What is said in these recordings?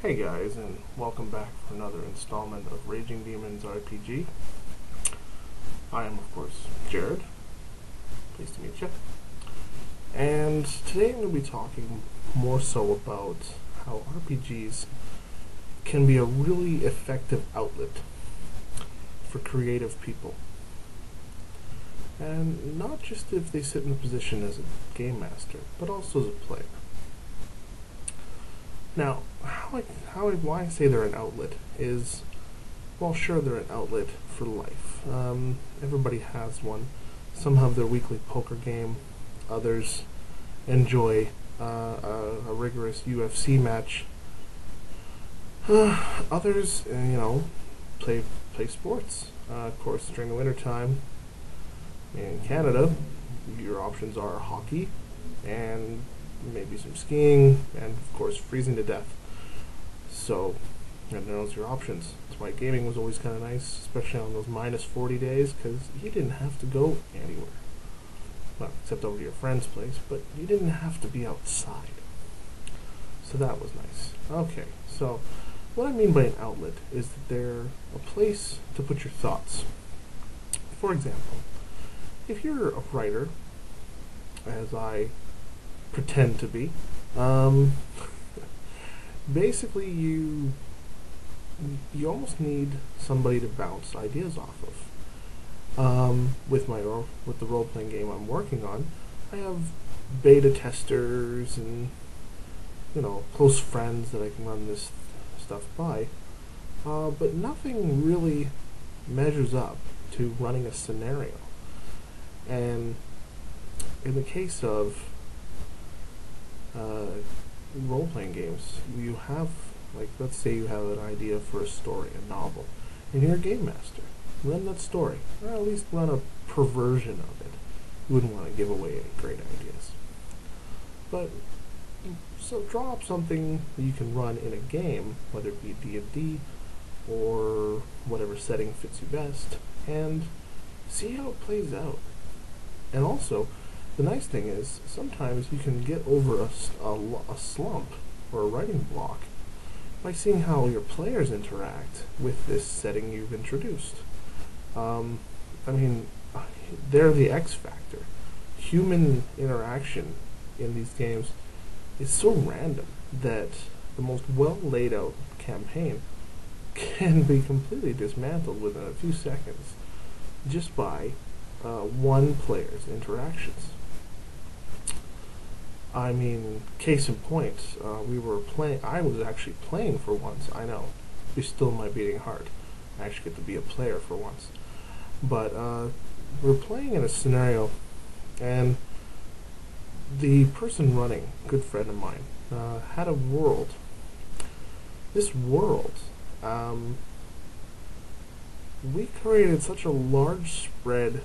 Hey guys, and welcome back for another installment of Raging Demons RPG. I am, of course, Jared. Pleased to meet you. And today I'm going to be talking more so about how RPGs can be a really effective outlet for creative people. And not just if they sit in a position as a game master, but also as a player. Now, why I say they're an outlet is, well, sure, they're an outlet for life. Everybody has one. Some have their weekly poker game. Others enjoy a rigorous UFC match. Others, play sports. Of course, during the winter time in Canada, your options are hockey and maybe some skiing, and of course freezing to death. So, those are your options. That's why gaming was always kind of nice, especially on those minus 40 days, because you didn't have to go anywhere. Well, except over to your friend's place, but you didn't have to be outside. So that was nice. Okay, so what I mean by an outlet is that they're a place to put your thoughts. For example, if you're a writer, as I pretend to be, basically you almost need somebody to bounce ideas off of. With the role-playing game I'm working on, I have beta testers and close friends that I can run this stuff by, but nothing really measures up to running a scenario. And in the case of role-playing games, you have, let's say you have an idea for a story, a novel, and you're a game master. Run that story, or at least run a perversion of it. You wouldn't want to give away any great ideas. But, so draw up something that you can run in a game, whether it be D&D, or whatever setting fits you best, and see how it plays out. And also, the nice thing is, sometimes you can get over a slump or a writing block by seeing how your players interact with this setting you've introduced. They're the X factor. Human interaction in these games is so random that the most well laid out campaign can be completely dismantled within a few seconds just by one player's interactions. Case in point, I was actually playing for once. I know, you're still in my beating heart. I actually get to be a player for once. But we're playing in a scenario, and the person running, good friend of mine, had a world. This world, we created such a large spread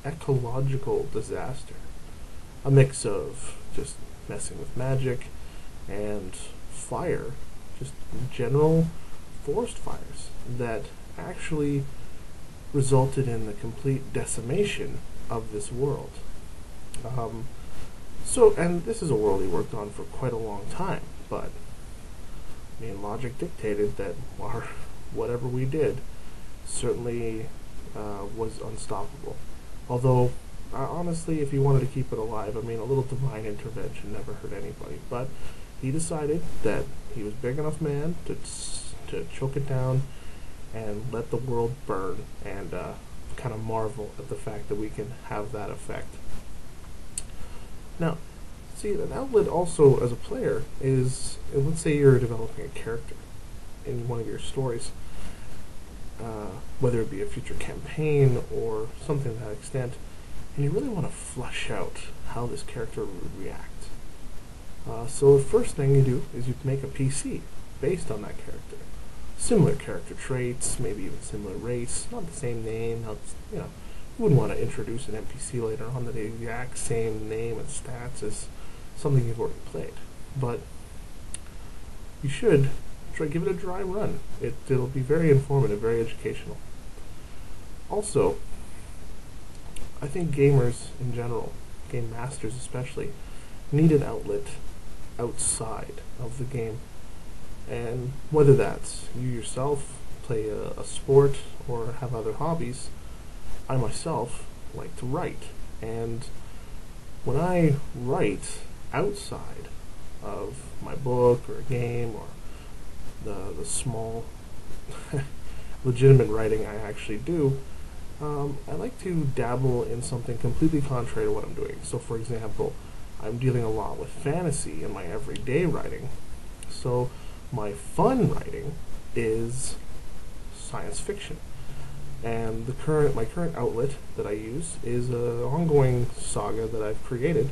ecological disaster. A mix of just messing with magic and fire, just general forest fires that actually resulted in the complete decimation of this world. And this is a world he worked on for quite a long time, but logic dictated that whatever we did certainly was unstoppable. Although, honestly, if he wanted to keep it alive, a little divine intervention never hurt anybody. But he decided that he was big enough man to choke it down and let the world burn, and kind of marvel at the fact that we can have that effect. Now, see, an outlet also as a player is, let's say you're developing a character in one of your stories, whether it be a future campaign or something to that extent, and you really want to flesh out how this character would react. So the first thing you do is you make a PC based on that character. Similar character traits, maybe even similar race, not the same name. You wouldn't want to introduce an NPC later on that the exact same name and stats as something you've already played. But you should give it a dry run. It'll be very informative, very educational. Also, I think gamers in general, game masters especially, need an outlet outside of the game And whether that's you yourself play a sport or have other hobbies, I myself like to write. And when I write outside of my book or a game or the small legitimate writing I actually do, I like to dabble in something completely contrary to what I'm doing. So, for example, I'm dealing a lot with fantasy in my everyday writing. So, my fun writing is science fiction. And my current outlet that I use is an ongoing saga that I've created,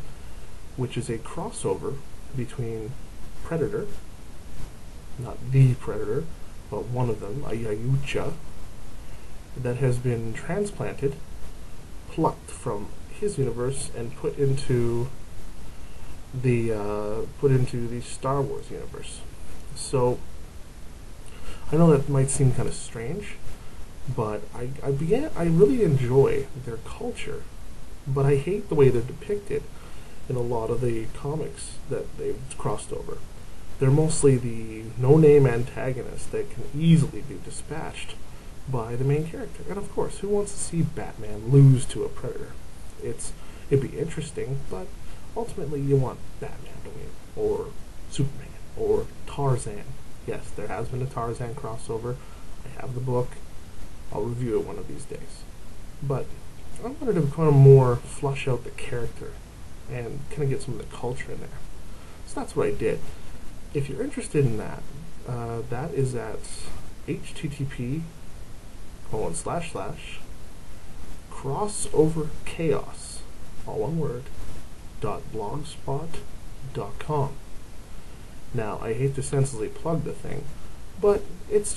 which is a crossover between Predator, not the Predator, but one of them, a Yayucha, that has been transplanted, plucked from his universe, and put into the Star Wars universe. So I know that might seem kind of strange, but I really enjoy their culture, but I hate the way they're depicted in a lot of the comics that they've crossed over. They're mostly the no-name antagonist that can easily be dispatched by the main character. And of course, who wants to see Batman lose to a Predator? It'd be interesting, but ultimately you want Batman to win, or Superman, or Tarzan. Yes, there has been a Tarzan crossover. I have the book. I'll review it one of these days. But I wanted to kind of more flush out the character and kind of get some of the culture in there. So that's what I did. If you're interested in that, that is at http://crossoverchaos, all one word, .blogspot.com. Now, I hate to senselessly plug the thing, but it's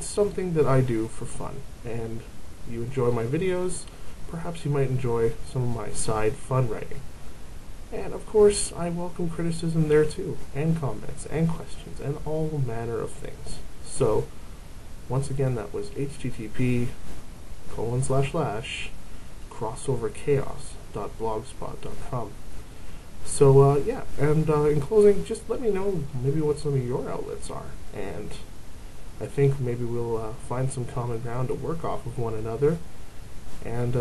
something that I do for fun, and you enjoy my videos, perhaps you might enjoy some of my side fun writing. And of course, I welcome criticism there too, and comments, and questions, and all manner of things. So, once again, that was http://crossoverchaos.blogspot.com. So, yeah, and in closing, just let me know maybe what some of your outlets are, and I think maybe we'll find some common ground to work off of one another, and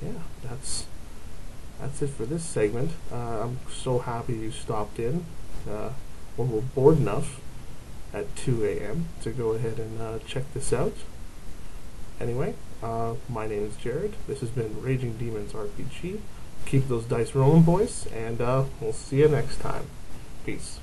yeah, that's it for this segment. I'm so happy you stopped in, or were bored enough at 2 a.m. to go ahead and check this out. Anyway, my name is Jared. This has been Raging Demons RPG. Keep those dice rolling, boys, and we'll see you next time. Peace.